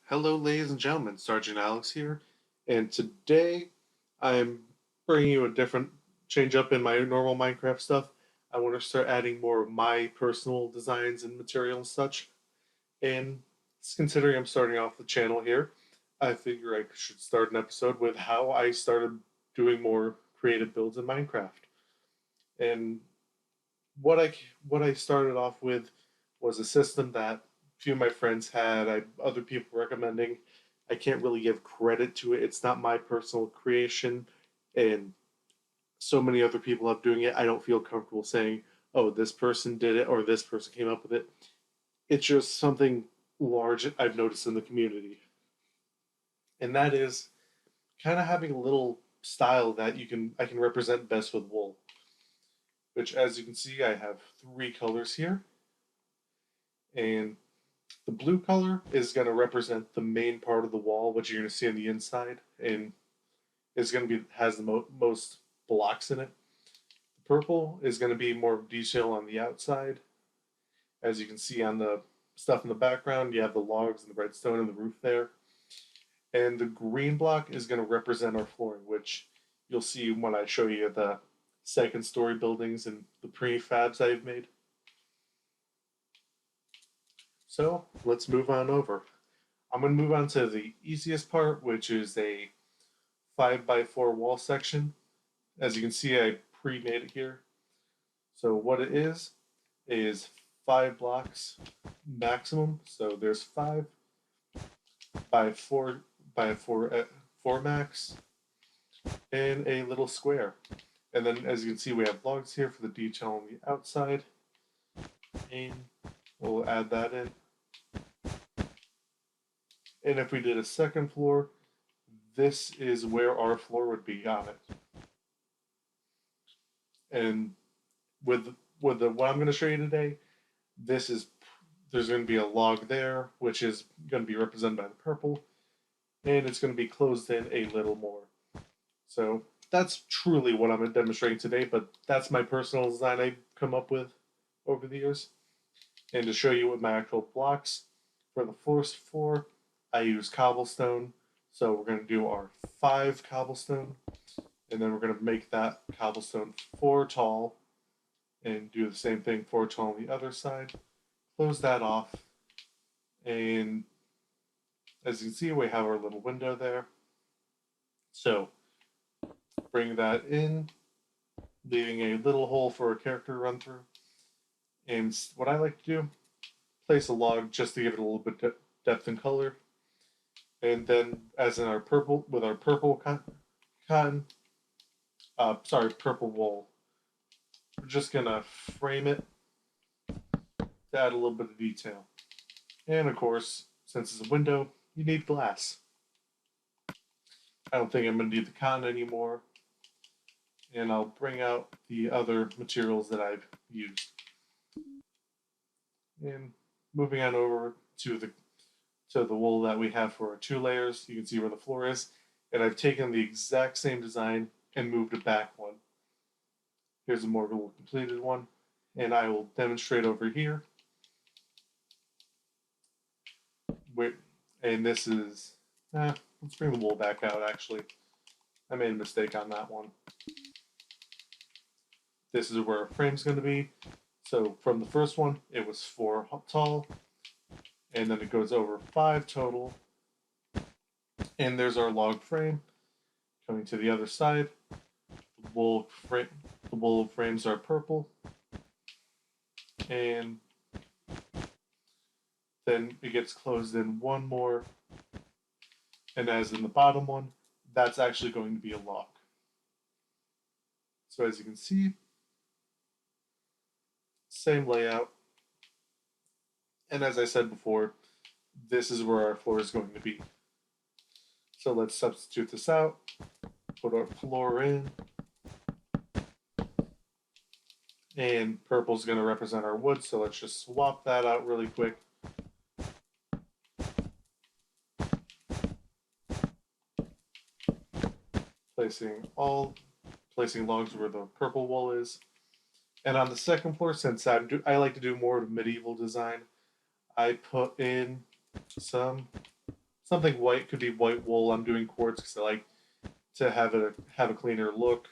Hello, ladies and gentlemen. Sergeant Alex here, and today I'm bringing you a different change up in my normal Minecraft stuff. I want to start adding more of my personal designs and material and such. And considering I'm starting off the channel here, I figure I should start an episode with how I started doing more creative builds in Minecraft. And what I what I started off with was a system that a few of my friends had. Other people recommending. I can't really give credit to it. It's not my personal creation, and so many other people have doing it. I don't feel comfortable saying, "Oh, this person did it" or "This person came up with it." It's just something large I've noticed in the community, and that is kind of having a little style that I can represent best with wool. Which, as you can see, I have three colors here, and the blue color is going to represent the main part of the wall, which you're going to see on the inside, and is going to be has the most blocks in it. The purple is going to be more detail on the outside, as you can see on the stuff in the background. You have the logs and the redstone and the roof there, and the green block is going to represent our flooring, which you'll see when I show you the second story buildings and the prefabs I've made. So let's move on over. I'm going to move on to the easiest part, which is a 5x4 wall section. As you can see, I pre-made it here. So what it is 5 blocks maximum. So there's 5 by 4 by 4 max, and a little square. And then, as you can see, we have logs here for the detail on the outside, and we'll add that in. And if we did a second floor, this is where our floor would be on it. And with what I'm going to show you today, this is there's going to be a log there, which is going to be represented by the purple, and it's going to be closed in a little more. So that's truly what I'm demonstrating today, but that's my personal design I've come up with over the years. And to show you what my actual blocks for the first floor, I use cobblestone. So we're going to do our 5 cobblestone, and then we're going to make that cobblestone 4 tall, and do the same thing 4 tall on the other side. Close that off, and as you can see, we have our little window there. So bring that in, leaving a little hole for a character to run through. And what I like to do, place a log just to give it a little bit depth and color. And then, as in our purple, with our purple cotton, purple wool, we're just gonna frame it to add a little bit of detail. And of course, since it's a window, you need glass. I don't think I'm gonna need the cotton anymore. And I'll bring out the other materials that I've used. And moving on over to the wool that we have for our 2 layers, you can see where the floor is. And I've taken the exact same design and moved it back one. Here's a more completed one, and I will demonstrate over here. And this is, let's bring the wool back out actually. I made a mistake on that one. This is where our frame's going to be. So from the first one, it was 4 tall, and then it goes over 5 total. And there's our log frame. Coming to the other side, the wool frames are purple, and then it gets closed in one more. And as in the bottom one, that's actually going to be a log. So as you can see, same layout. And as I said before, this is where our floor is going to be. So let's substitute this out, put our floor in, and purple is going to represent our wood, so let's just swap that out really quick. Placing logs where the purple wool is. And on the second floor, since I like to do more of medieval design, I put in some something white. Could be white wool. I'm doing quartz because I like to have a cleaner look.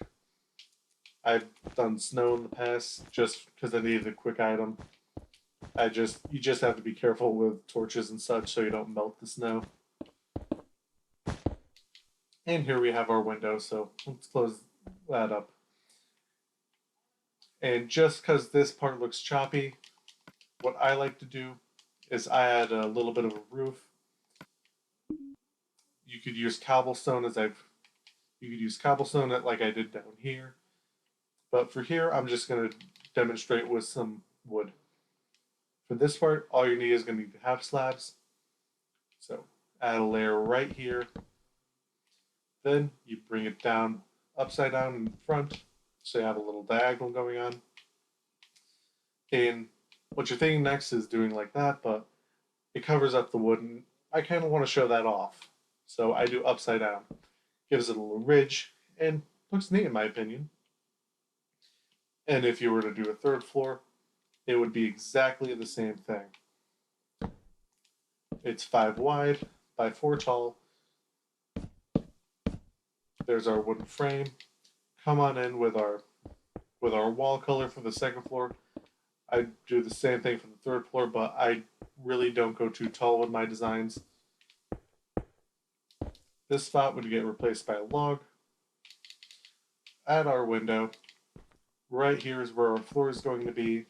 I've done snow in the past just because I needed a quick item. You just have to be careful with torches and such so you don't melt the snow. And here we have our window, so let's close that up. And just because this part looks choppy, what I like to do is I add a little bit of a roof. You could use cobblestone you could use cobblestone like I did down here. But for here, I'm just going to demonstrate with some wood. For this part, all you need is going to be half slabs. So add a layer right here. Then you bring it down upside down in front, so you have a little diagonal going on. And what you're thinking next is doing like that, but it covers up the wood, and I kind of want to show that off. So I do upside down. Gives it a little ridge, and looks neat in my opinion. And if you were to do a third floor, it would be exactly the same thing. It's 5 wide by 4 tall. There's our wooden frame. Come on in with our wall color for the second floor. I do the same thing for the third floor, but I really don't go too tall with my designs. This spot would get replaced by a log. Add our window. Right here is where our floor is going to be.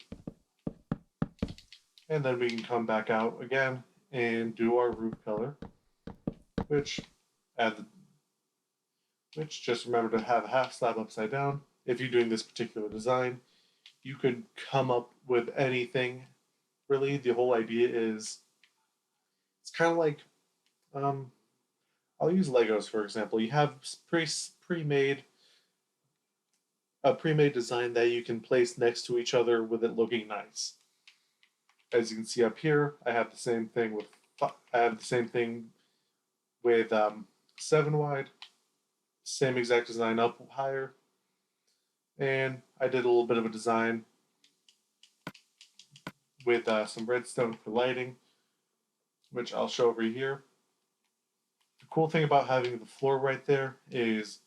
And then we can come back out again and do our roof color, which just remember to have a half slab upside down. If you're doing this particular design, you could come up with anything. Really, the whole idea is it's kind of like I'll use Legos for example. You have pre-made a pre-made design that you can place next to each other with it looking nice. As you can see up here, I have the same thing with 7 wide, same exact design up higher, and I did a little bit of a design with some redstone for lighting, which I'll show over here. The cool thing about having the floor right there is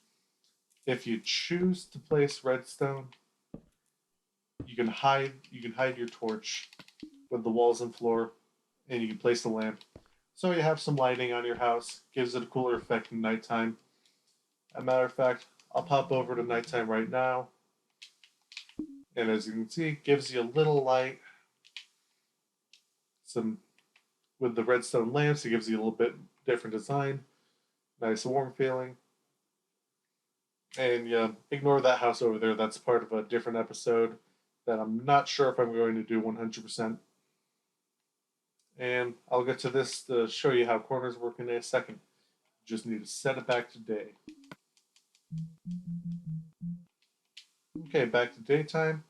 if you choose to place redstone, you can hide your torch with the walls and floor, and you can place the lamp. So you have some lighting on your house, gives it a cooler effect in nighttime. As a matter of fact, I'll pop over to nighttime right now, and as you can see, it gives you a little light. Some with the redstone lamps, it gives you a little bit different design, nice warm feeling. And yeah, ignore that house over there. That's part of a different episode that I'm not sure if I'm going to do 100%. And I'll get to this to show you how corners work in a second. Just need to set it back to day. Okay, back to daytime.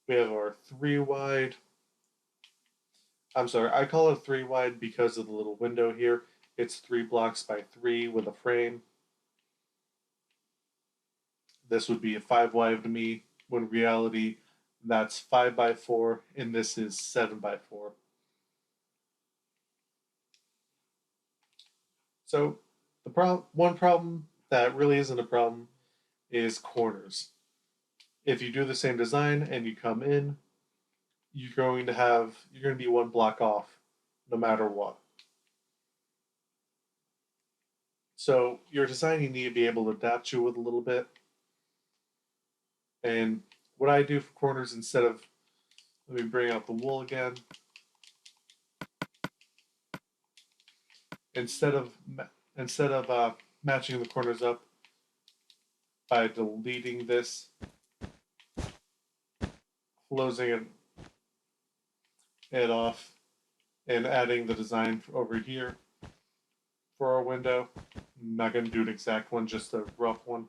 We have our 3 wide. I'm sorry, I call it 3 wide because of the little window here. It's 3 blocks by 3 with a frame. This would be a 5 wide to me, when in reality that's 5 by 4 and this is 7 by 4. So one problem that really isn't a problem is corners. If you do the same design and you come in, you're going to be 1 block off no matter what. So your design you need to be able to adapt to it a little bit. And what I do for corners let me bring out the wool again. Instead of matching the corners up by deleting this, closing it off, and adding the design over here for our window. I'm not going to do an exact one, just a rough one.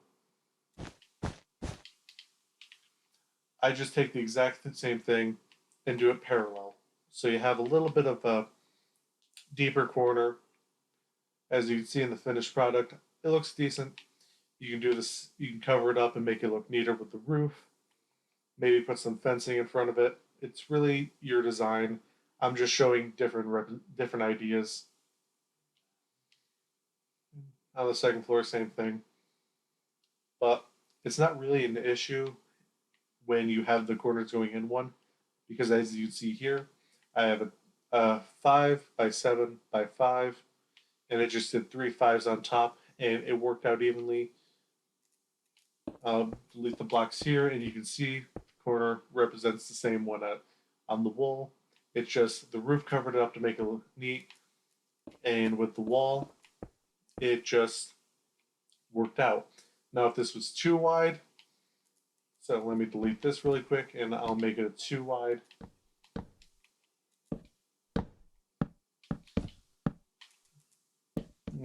I just take the exact same thing and do it parallel. So you have a little bit of a deeper corner. As you can see in the finished product, it looks decent. You can do this, you can cover it up and make it look neater with the roof. Maybe put some fencing in front of it. It's really your design. I'm just showing different ideas. On the second floor, same thing. But it's not really an issue when you have the corners going in one, because as you see here, I have a 5 by 7 by 5, and it just did three fives on top, and it worked out evenly. Delete the blocks here, and you can see the corner represents the same one on the wall. It's just the roof covered it up to make it look neat, and with the wall, it just worked out. Now, if this was too wide, so let me delete this really quick, and I'll make it a too wide.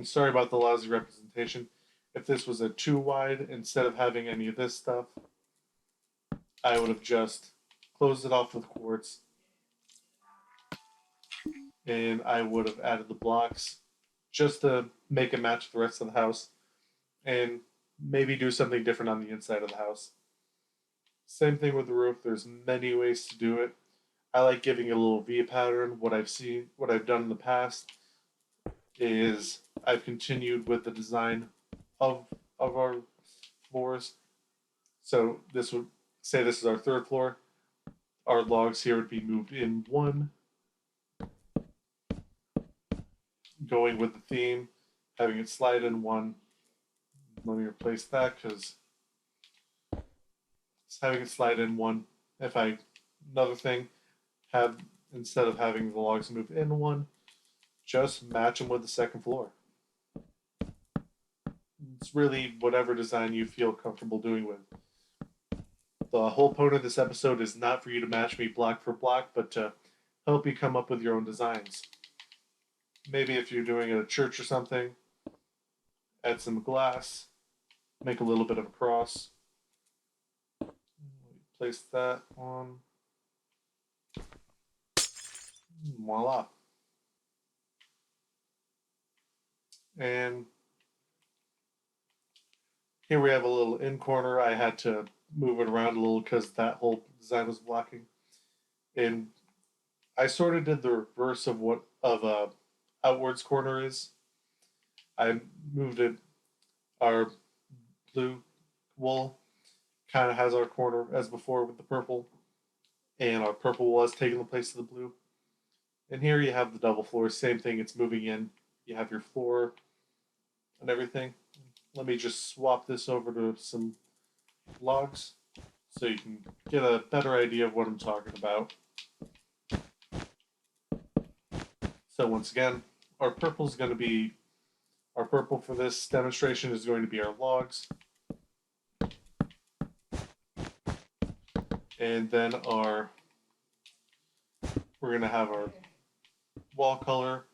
Sorry about the lousy representation. If this was a too wide, instead of having any of this stuff, I would have just closed it off with quartz, and I would have added the blocks just to make it match the rest of the house, and maybe do something different on the inside of the house. Same thing with the roof. There's many ways to do it. I like giving it a little V pattern. What I've done in the past is I've continued with the design of our floors. So this would say this is our third floor. Our logs here would be moved in one, going with the theme, having it slide in one. Let me replace that because it's having it slide in one. If I another thing, have instead of having the logs move in one, just match them with the second floor. It's really whatever design you feel comfortable doing with. The whole point of this episode is not for you to match me block for block, but to help you come up with your own designs. Maybe if you're doing it at a church or something, add some glass, make a little bit of a cross. Place that on. Voila. And here we have a little in corner. I had to move it around a little because that whole design was blocking. And I sort of did the reverse of what of a outwards corner is. I moved it. Our blue wool kind of has our corner as before with the purple, and our purple was taking the place of the blue. And here you have the double floor, same thing. It's moving in. You have your floor and everything. Let me just swap this over to some logs so you can get a better idea of what I'm talking about. So once again, our purple is going to be our purple for this demonstration is going to be our logs. And then we're going to have our wall color.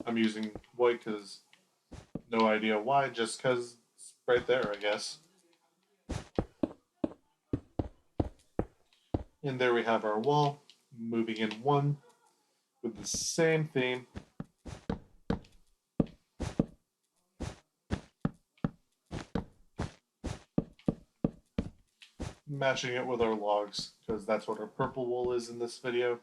I'm using white because no idea why, just because it's right there, I guess. And there we have our wall, moving in one with the same theme. Matching it with our logs, because that's what our purple wool is in this video.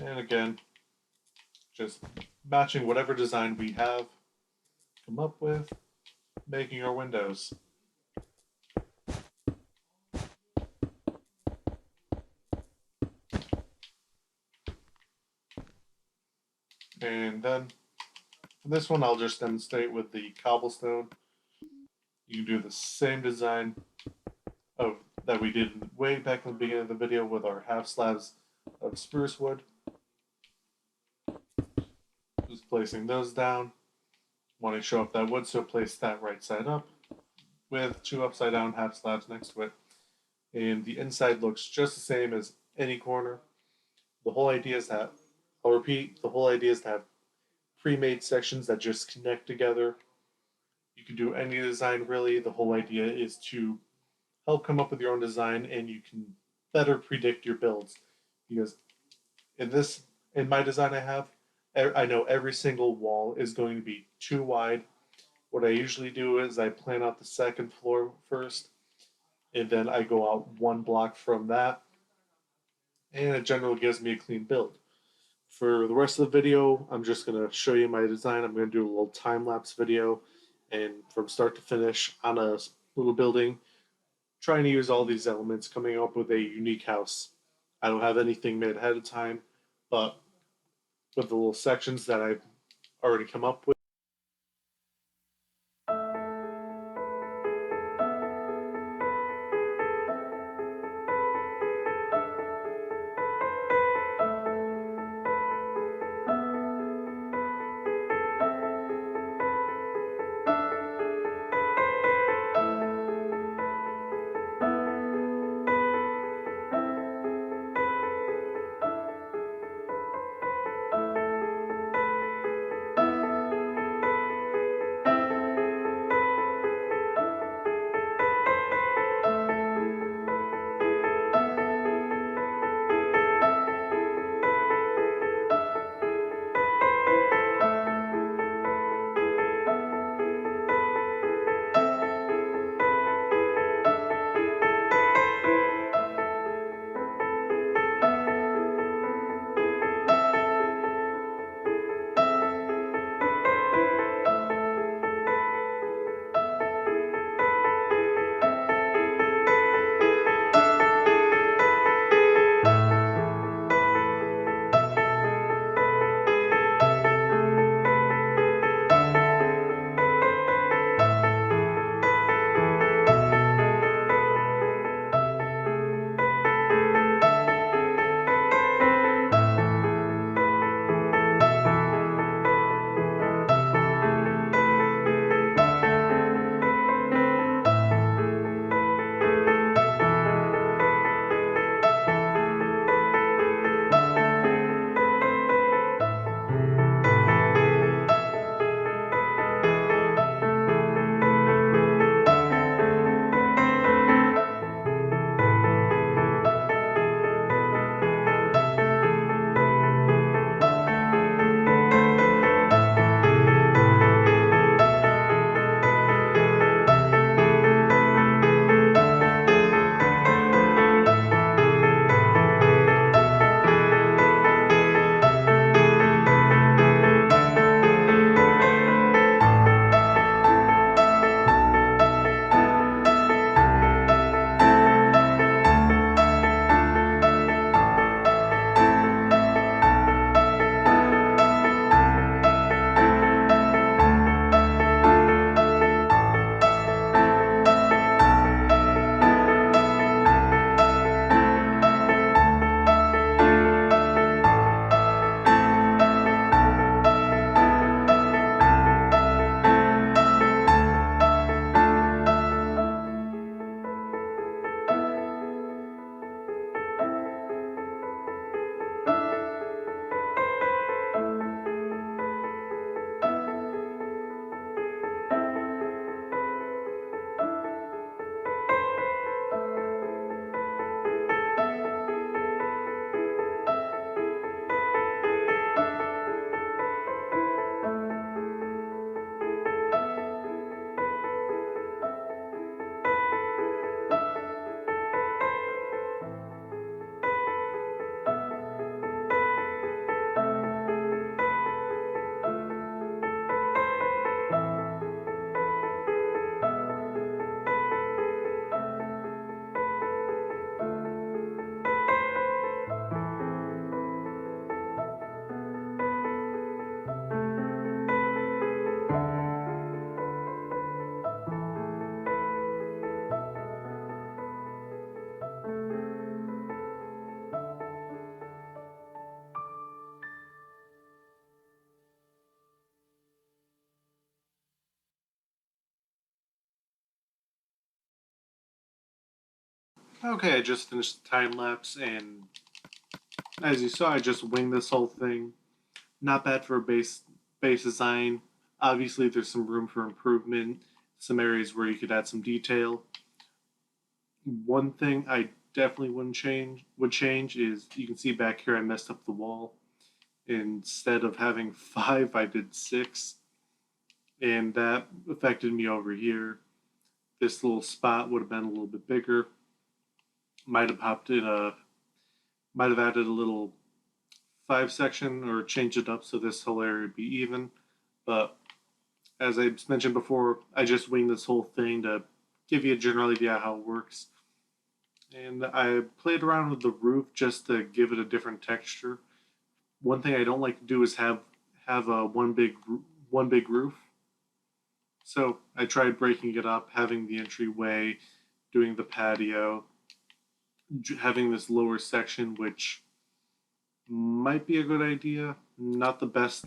And again, just matching whatever design we have come up with, making our windows. And then for this one, I'll just demonstrate with the cobblestone. You can do the same design of that we did way back in the beginning of the video with our half slabs of spruce wood. Just placing those down. Want to show up that wood, so place that right side up with two upside down half slabs next to it. And the inside looks just the same as any corner. The whole idea is that, I'll repeat, the whole idea is to have pre-made sections that just connect together. You can do any design really. The whole idea is to help come up with your own design, and you can better predict your builds. Because in my design I know every single wall is going to be too wide. What I usually do is I plan out the second floor first, and then I go out one block from that, and it generally gives me a clean build. For the rest of the video, I'm just going to show you my design. I'm going to do a little time-lapse video, and from start to finish on a little building, trying to use all these elements, coming up with a unique house. I don't have anything made ahead of time, but with the little sections that I've already come up with. Okay, I just finished the time lapse, and as you saw, I just winged this whole thing. Not bad for a base design. Obviously, there's some room for improvement. Some areas where you could add some detail. One thing I definitely wouldn't change would change is you can see back here I messed up the wall. Instead of having five, I did six, and that affected me over here. This little spot would have been a little bit bigger. Might have popped in a Might have added a little 5 section or changed it up so this whole area would be even. But as I mentioned before, I just winged this whole thing to give you a general idea how it works. And I played around with the roof just to give it a different texture. One thing I don't like to do is have a one big roof. So I tried breaking it up, having the entryway, doing the patio, having this lower section, which might be a good idea. Not the best.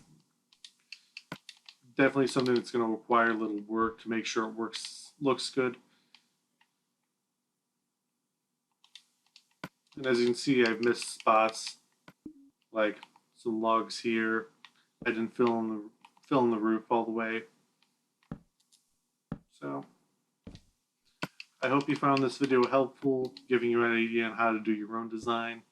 Definitely something that's going to require a little work to make sure it looks good. And as you can see, I've missed spots like some logs here. I didn't fill in the roof all the way. So I hope you found this video helpful, giving you an idea on how to do your own design.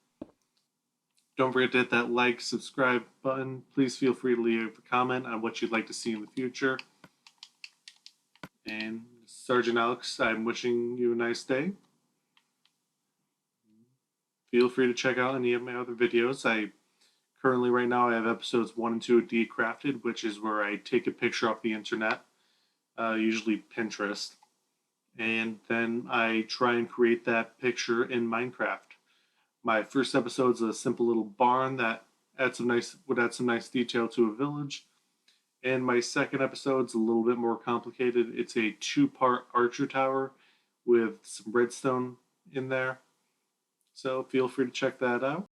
Don't forget to hit that like, subscribe button. Please feel free to leave a comment on what you'd like to see in the future. And Sergeant Alix, I'm wishing you a nice day. Feel free to check out any of my other videos. Currently, right now, I have episodes 1 and 2 of Decrafted, which is where I take a picture off the internet, usually Pinterest, and then I try and create that picture in Minecraft. My first episode is a simple little barn that would add some nice detail to a village. And my second episode is a little bit more complicated. It's a 2-part archer tower with some redstone in there. So feel free to check that out.